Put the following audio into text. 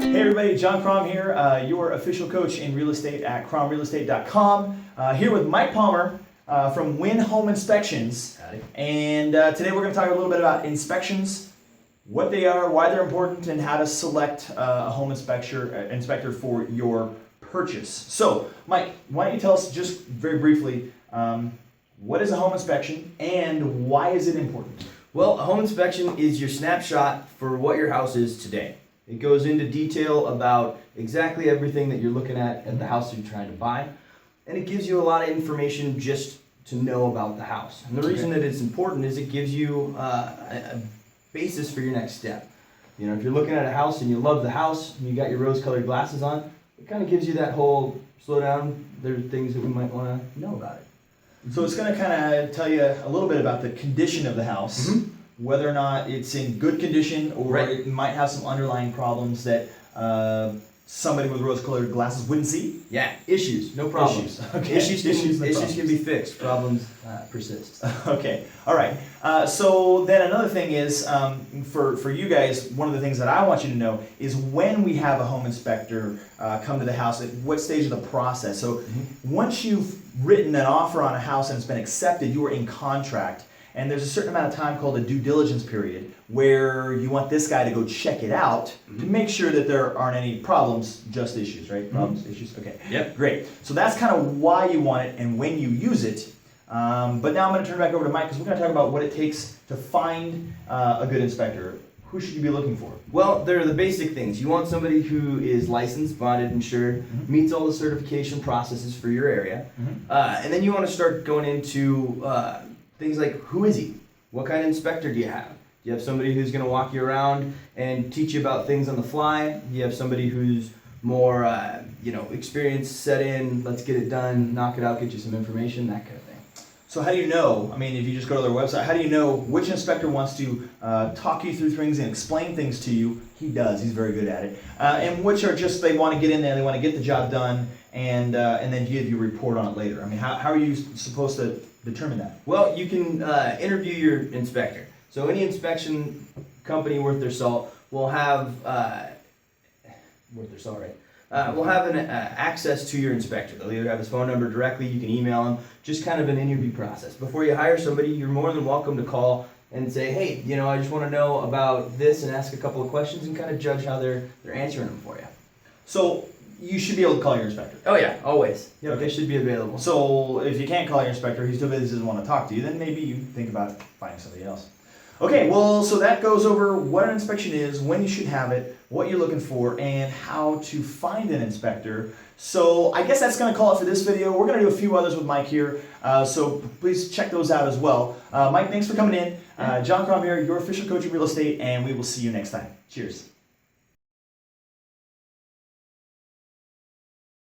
Hey everybody, John Kromm here, your official coach in real estate at KrommRealEstate.com. Here with Mike Palmer from Win Home Inspections. Howdy. And today we're going to talk a little bit about inspections, what they are, why they're important, and how to select a home inspector for your purchase. So, Mike, why don't you tell us just very briefly, what is a home inspection and why is it important? Well, a home inspection is your snapshot for what your house is today. It goes into detail about exactly everything that you're looking at the house that you're trying to buy. And it gives you a lot of information just to know about the house. And the reason that it's important is it gives you a basis for your next step. You know, if you're looking at a house and you love the house and you got your rose-colored glasses on, it kind of gives you that whole slow down. There are things that we might want to know about it. So it's going to kind of tell you a little bit about the condition of the house, whether or not it's in good condition or it might have some underlying problems that somebody with rose-colored glasses wouldn't see. Yeah, issues, no problems. Okay. Issues can be fixed, problems persist. Okay, all right. So then another thing is, for you guys, one of the things that I want you to know is when we have a home inspector come to the house, at what stage of the process. So once you've written an offer on a house and it's been accepted, you are in contract. And there's a certain amount of time called a due diligence period where you want this guy to go check it out to make sure that there aren't any problems, just issues, right? Problems, issues, okay. Yep. Great. So that's kind of why you want it and when you use it. But now I'm going to turn it back over to Mike because we're going to talk about what it takes to find a good inspector. Who should you be looking for? Well, there are the basic things. You want somebody who is licensed, bonded, insured, meets all the certification processes for your area. And then you want to start going into things like, who is he? What kind of inspector do you have? Do you have somebody who's going to walk you around and teach you about things on the fly? Do you have somebody who's more, experience, set in, let's get it done, knock it out, get you some information, that kind of thing. So how do you know, I mean, if you just go to their website, how do you know which inspector wants to talk you through things and explain things to you? He does, he's very good at it. And which are just, they want to get in there, they want to get the job done, and then give you a report on it later. I mean, how are you supposed to determine that? Well, you can interview your inspector. So any inspection company worth their salt will have, will have an access to your inspector. They'll either have his phone number directly, you can email him, just kind of an interview process. Before you hire somebody, you're more than welcome to call and say, hey, I just want to know about this, and ask a couple of questions and kind of judge how they're answering them for you. So you should be able to call your inspector. Oh yeah, always. Yeah, okay. They should be available. So if you can't call your inspector, he's too busy, doesn't want to talk to you, then maybe you think about finding somebody else. Okay, well, so that goes over what an inspection is, when you should have it, what you're looking for, and how to find an inspector. So I guess that's going to call it for this video. We're going to do a few others with Mike here, so please check those out as well. Mike, thanks for coming in. John Kromm here, your official coach of real estate, and we will see you next time. Cheers.